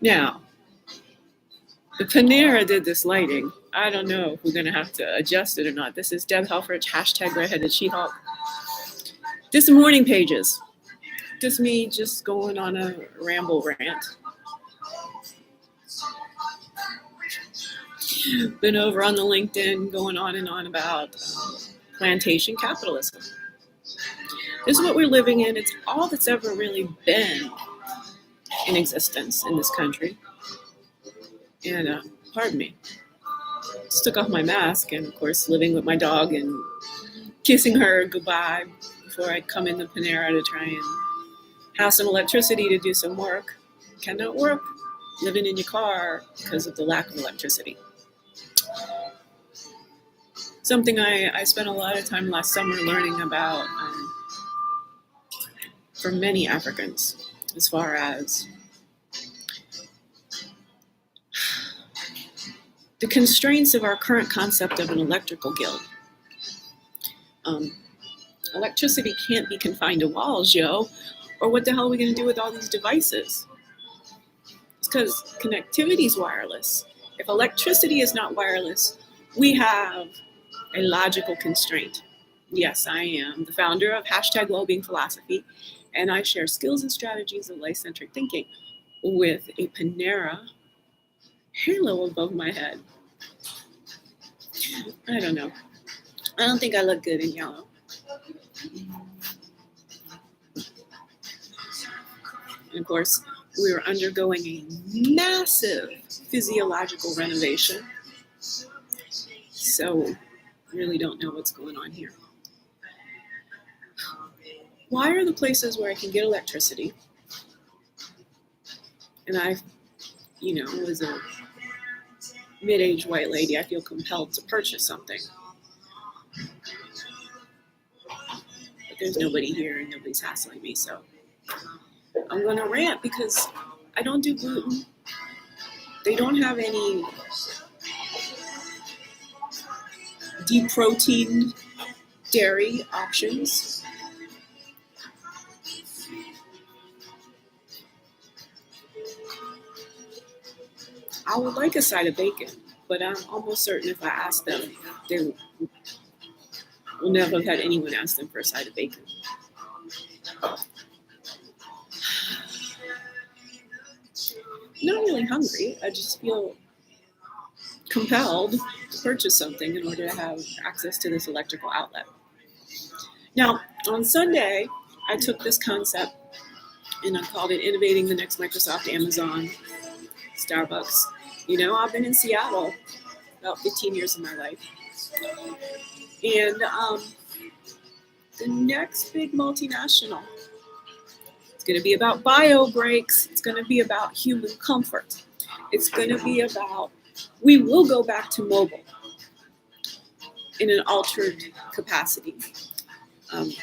Now, the Panera did this lighting. I don't know if we're going to have to adjust it or not. This is Deb Helfrich, hashtag RedheadedSheHulk. This morning pages. Just me just going on a ramble rant. Been over on the LinkedIn going on and on about plantation capitalism. This is what we're living in. It's all that's ever really been in existence in this country. And pardon me, just took off my mask and of course living with my dog and kissing her goodbye before I come in the Panera to try and have some electricity to do some work. Cannot work living in your car because of the lack of electricity. Something I spent a lot of time last summer learning about for many Africans as far as the constraints of our current concept of an electrical guild. Electricity can't be confined to walls, yo, or what the hell are we going to do with all these devices? It's because connectivity is wireless. If electricity is not wireless, we have a logical constraint. Yes, I am the founder of hashtag Wellbeing Philosophy, and I share skills and strategies of life-centric thinking with a Panera halo above my head. I don't know. I don't think I look good in yellow. And of course, we are undergoing a massive physiological renovation. So, really don't know what's going on here. Why are the places where I can get electricity, and I, as a mid-aged white lady, I feel compelled to purchase something. But there's nobody here and nobody's hassling me, so I'm going to rant because I don't do gluten. They don't have any deproteined dairy options. I would like a side of bacon, but I'm almost certain if I ask them, they will never have had anyone ask them for a side of bacon. Not really hungry. I just feel compelled to purchase something in order to have access to this electrical outlet. Now, on Sunday, I took this concept and I called it Innovating the Next Microsoft, Amazon, Starbucks. I've been in Seattle about 15 years of my life. And the next big multinational, it's going to be about bio breaks. It's going to be about human comfort. It's going to be about, we will go back to mobile in an altered capacity. And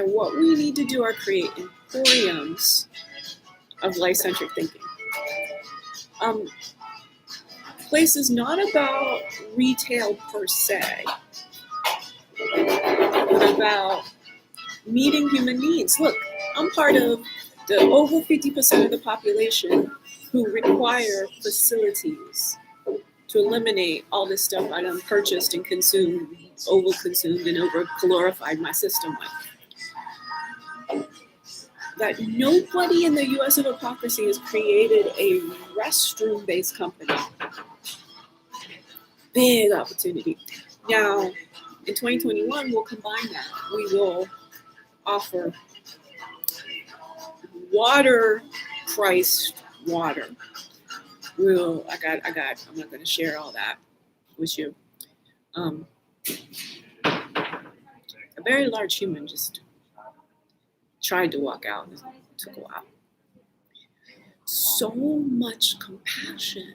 what we need to do are create emporiums of life-centric thinking. Places not about retail per se, but about meeting human needs. Look, I'm part of the over 50% of the population who require facilities to eliminate all this stuff I done purchased and consumed, over-consumed and over-calorified my system with. That nobody in the US of hypocrisy has created a restroom-based company. Big opportunity. Now, in 2021, we'll combine that. We will offer water-priced water. I'm not going to share all that with you. A very large human just tried to walk out. It took a while. So much compassion.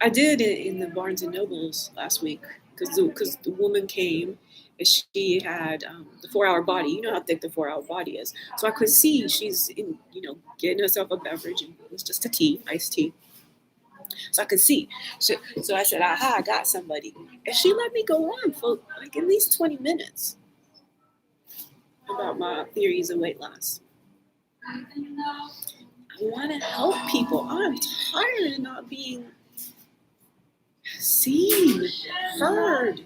I did it in the Barnes and Nobles last week because the woman came and she had the 4-hour body. You know how thick the 4-hour body is. So I could see she's getting herself a beverage, and it was just a tea, iced tea. So I could see. So I said, aha, I got somebody. And she let me go on for like at least 20 minutes about my theories of weight loss. I want to help people. I'm tired of not being seen, heard.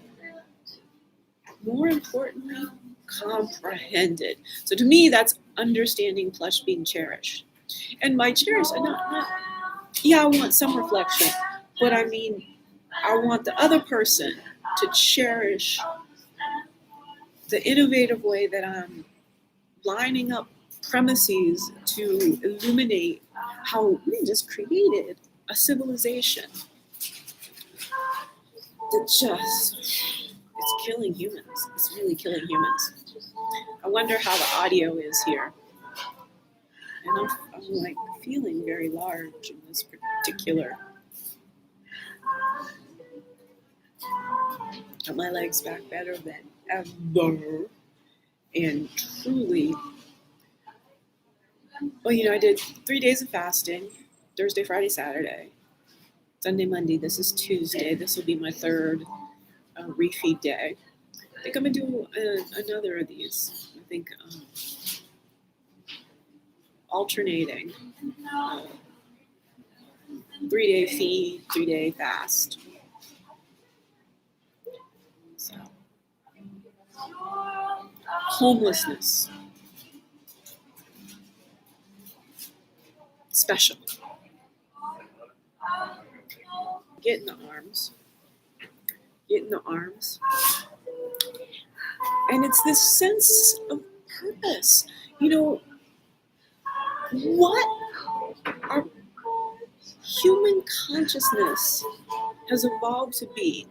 More importantly, comprehended. So to me, that's understanding plus being cherished. And by cherished, yeah, I want some reflection, but I mean, I want the other person to cherish the innovative way that I'm lining up premises to illuminate how we just created a civilization that just, it's killing humans. It's really killing humans. I wonder how the audio is here. And I'm like feeling very large in this particular. Got my legs back better than ever. And truly, well, I did 3 days of fasting, Thursday, Friday, Saturday, Sunday, Monday. This is Tuesday. This will be my third refeed day. I think I'm going to do another of these. I think alternating 3-day feed, 3-day fast. So, homelessness. Special. Get in the arms. Get in the arms. And it's this sense of purpose. What our human consciousness has evolved to be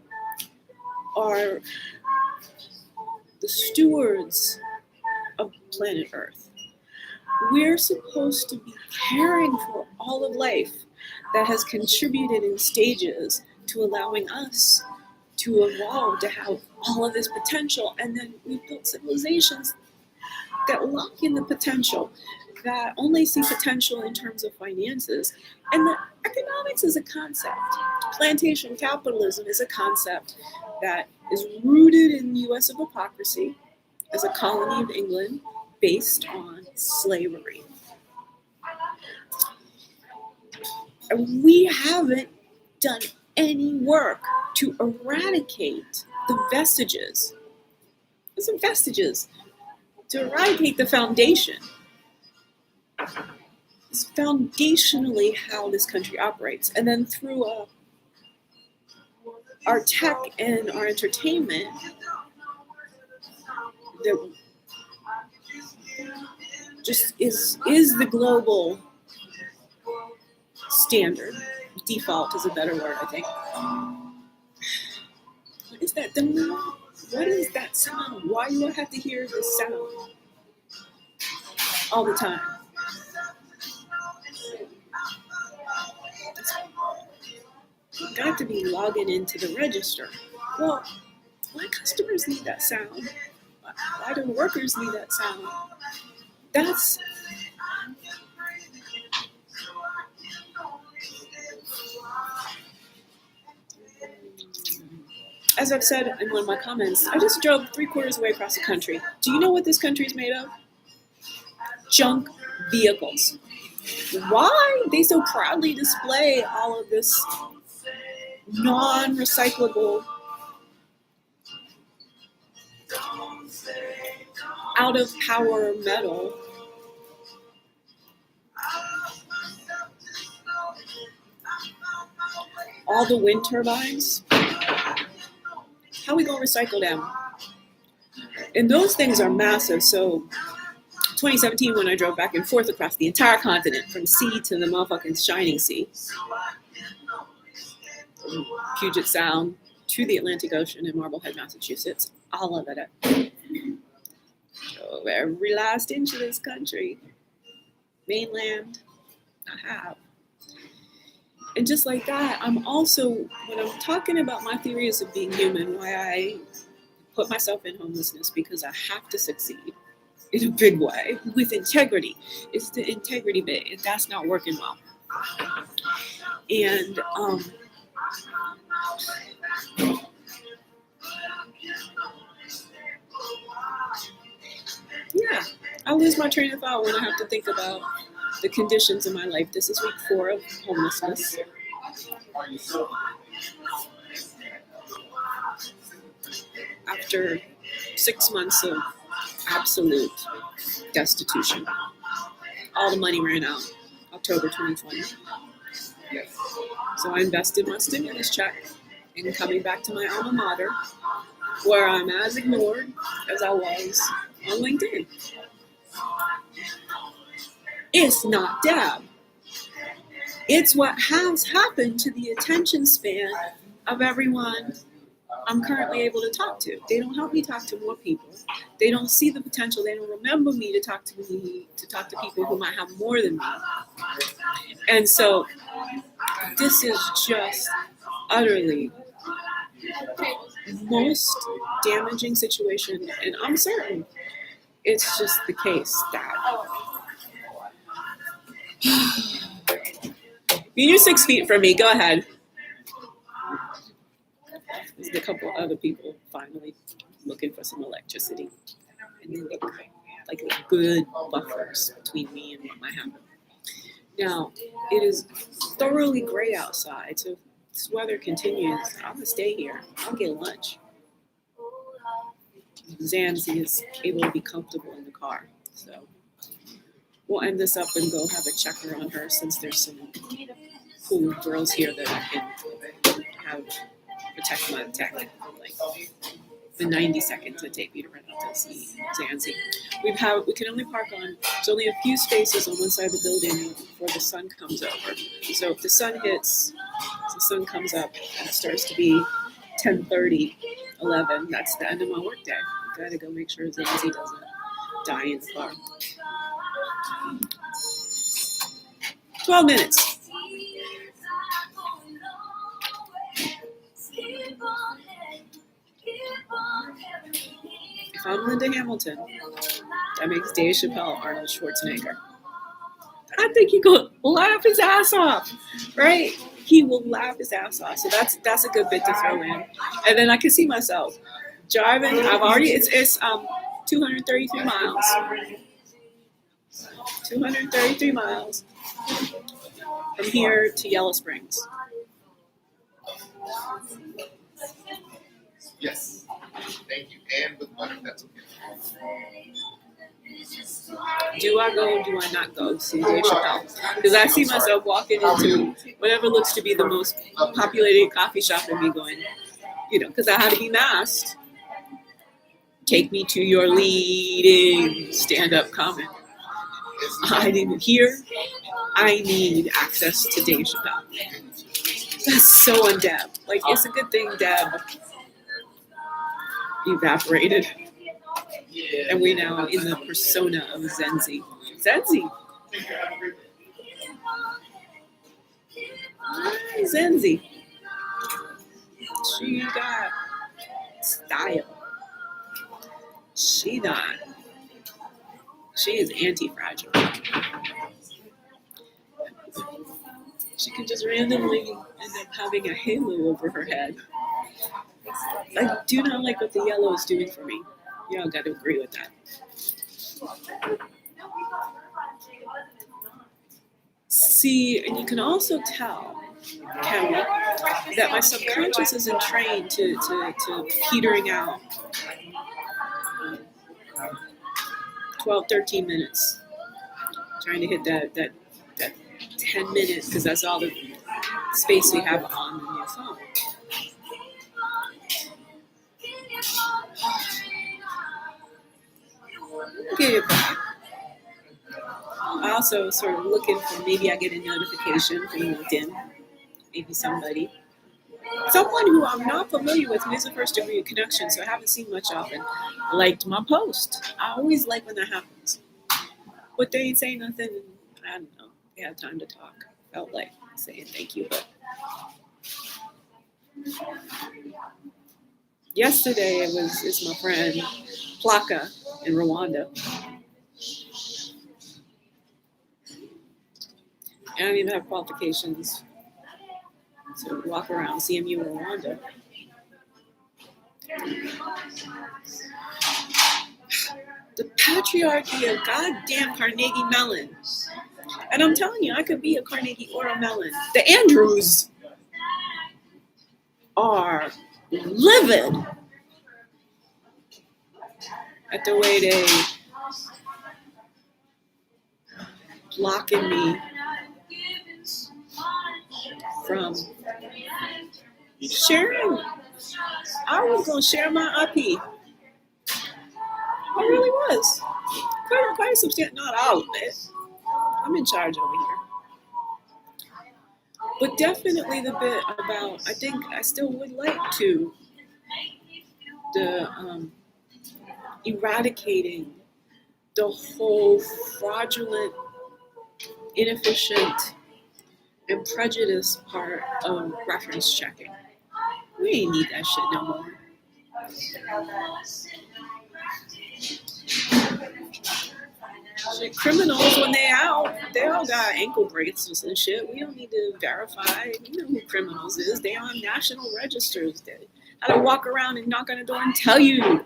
are the stewards of planet Earth. We're supposed to be caring for all of life that has contributed in stages to allowing us to evolve, to have all of this potential. And then we've built civilizations that lock in the potential, that only see potential in terms of finances. And that economics is a concept. Plantation capitalism is a concept that is rooted in the US of hypocrisy as a colony of England based on slavery. And we haven't done any work to eradicate the vestiges. There's some vestiges to eradicate the foundation. It's foundationally how this country operates. And then through our tech and our entertainment, that just is the global standard. Default is a better word, I think. What is that? What is that sound? Why do I have to hear this sound all the time? You've got to be logging into the register. Well, why customers need that sound? Why do workers need that sound? That's as I've said in one of my comments, I just drove 3/4 away across the country. Do you know what this country is made of? Junk vehicles. Why they so proudly display all of this non-recyclable, out of power metal? All the wind turbines. How are we going to recycle them? And those things are massive. So 2017, when I drove back and forth across the entire continent, from sea to the motherfucking shining sea, from Puget Sound to the Atlantic Ocean in Marblehead, Massachusetts, all of it. So every last inch of this country, mainland, I have. And just like that, I'm also, when I'm talking about my theories of being human, why I put myself in homelessness, because I have to succeed in a big way with integrity. It's the integrity bit. If that's not working well. And yeah, I lose my train of thought when I have to think about the conditions in my life. This is week 4 of homelessness. After 6 months of absolute destitution. All the money ran out October 2020. So I invested my stimulus check in coming back to my alma mater, where I'm as ignored as I was on LinkedIn. It's not Deb. It's what has happened to the attention span of everyone I'm currently able to talk to. They don't help me talk to more people. They don't see the potential. They don't remember me to talk to people who might have more than me. And so this is just utterly most damaging situation, and I'm certain it's just the case that you're 6 feet from me. Go ahead. There's a couple other people finally looking for some electricity, and they look like good buffers between me and what might happen. Now, it is thoroughly gray outside, so if this weather continues, I'm gonna stay here. I'll get lunch. Zanzi is able to be comfortable in the car, so we'll end this up and go have a checker on her, since there's some cool girls here that I can have protect my tech, like the 90 seconds it take me to run out to see Zanzi. We can only park on, there's only a few spaces on one side of the building before the sun comes over. So if the sun hits, the sun comes up and it starts to be 10:30, 11, that's the end of my workday. I gotta go make sure Zanzi doesn't die in the car. 12 minutes. If I'm Linda Hamilton, that makes Dave Chappelle Arnold Schwarzenegger. I think he could laugh his ass off, right? He will laugh his ass off. So that's a good bit to throw in. And then I can see myself driving. It's 233 miles. 233 miles from here to Yellow Springs. Yes. Thank you. And with butter, that's okay. Do I go or do I not go see Dave Chappelle? Because I see myself walking into whatever looks to be the most populated coffee shop and me going, because I had to be masked. Take me to your leading stand-up comic. I didn't hear. I need access to Dave Chappelle. That's so un-Deb. Like, it's a good thing Deb evaporated. And we now in the persona of Zenzi. Zenzi. Zenzi. She got style. She is anti-fragile. She can just randomly end up having a halo over her head. I do not like what the yellow is doing for me. Y'all got to agree with that. See, and you can also tell, Kelly, that my subconscious isn't trained to petering out 12, 13 minutes. Trying to hit that 10 minutes, because that's all the space we have on the new phone. Get it back. I also sort of looking for, maybe I get a notification from LinkedIn, maybe someone who I'm not familiar with, who is a first degree connection, so I haven't seen much of, and liked my post. I always like when that happens. But they ain't saying nothing, and I don't know, they had time to talk. Felt like saying thank you, but yesterday it's my friend Plaka in Rwanda. I don't even have qualifications to walk around CMU Rwanda. The patriarchy of goddamn Carnegie Mellon. And I'm telling you, I could be a Carnegie or a Mellon. The Andrews are livid at the way they blocking me from sharing. I was gonna share my IP. I really was. Quite substantial. Not all of it. I'm in charge over here. But definitely the bit about, I think I still would like to, the eradicating the whole fraudulent, inefficient, and prejudiced part of reference checking. We ain't need that shit no more. Shit, criminals, when they out, they all got ankle bracelets and shit. We don't need to verify. You know who criminals is. They on national registers. They gotta walk around and knock on the door and tell you.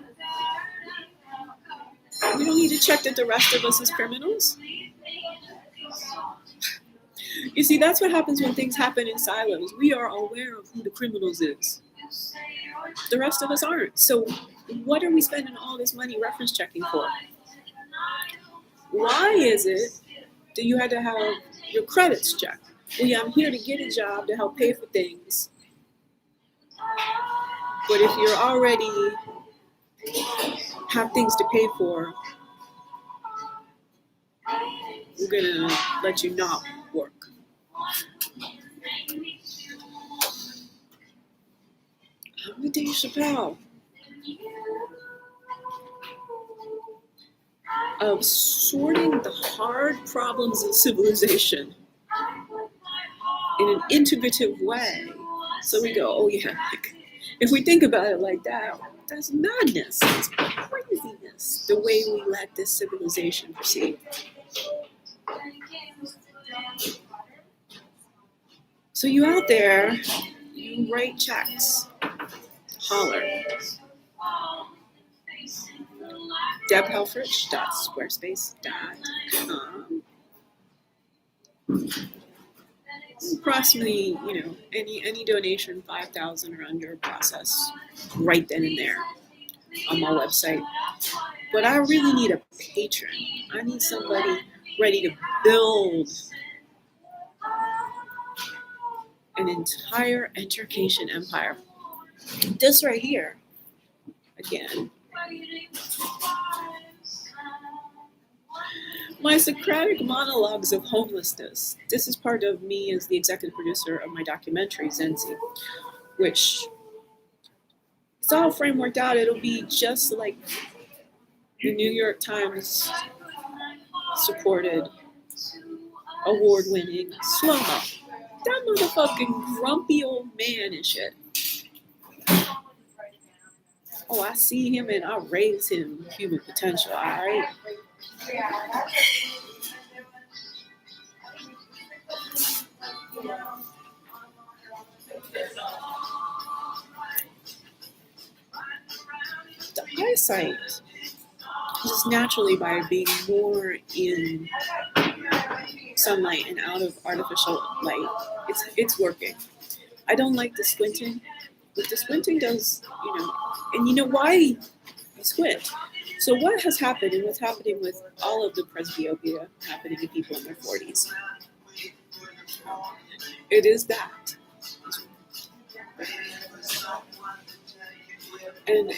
We don't need to check that the rest of us is criminals. You see, that's what happens when things happen in silos. We are aware of who the criminals is. The rest of us aren't. So what are we spending all this money reference checking for? Why is it that you had to have your credits checked? Well, yeah, I'm here to get a job to help pay for things. But if you're already have things to pay for, we're gonna let you not work. I'm with Dave Chappelle. Of sorting the hard problems of civilization in an integrative way. So we go, oh yeah, like, if we think about it like that, that's madness. It's craziness, the way we let this civilization proceed. So you out there, you write checks, holler. debhelfrich.squarespace.com. Approximately, any donation 5,000 or under process right then and there on my website. But I really need a patron. I need somebody ready to build an entire education empire. This right here, again. My Socratic monologues of homelessness. This is part of me as the executive producer of my documentary, Zenzi, which it's all frameworked out. It'll be just like the New York Times supported, award-winning Slow-Mo. That motherfucking grumpy old man and shit. Oh, I see him and I raise him human potential, all right? The eyesight, just naturally by being more in sunlight and out of artificial light, it's working. I don't like the squinting, but the squinting does, and you know why you squint. So what has happened and what's happening with all of the presbyopia happening to people in their 40s? It is that. And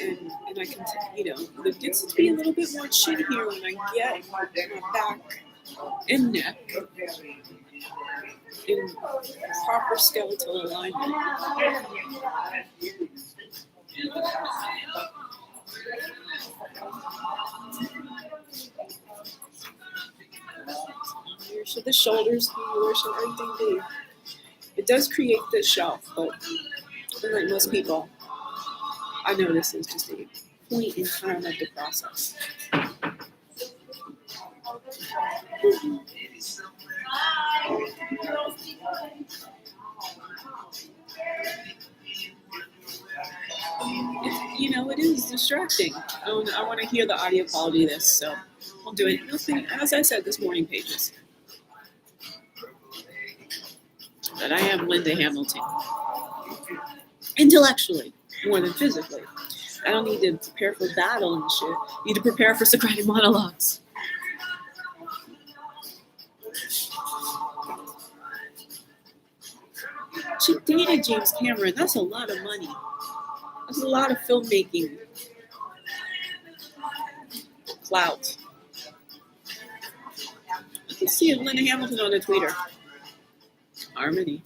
I can, it gets to be a little bit more chin here when I get my back and neck in proper skeletal alignment. Where should the shoulders be? Where should everything be? It does create this shelf, but unlike most people, I know this is just a point in time of the process. It is distracting. I want to hear the audio quality of this, so I'll do it. Nothing, as I said, this morning pages. But I am Linda Hamilton. Intellectually, more than physically. I don't need to prepare for battle and shit. I need to prepare for Socratic monologues. She dated James Cameron. That's a lot of money. That's a lot of filmmaking clout. I can see Linda Hamilton on the Twitter. Harmony.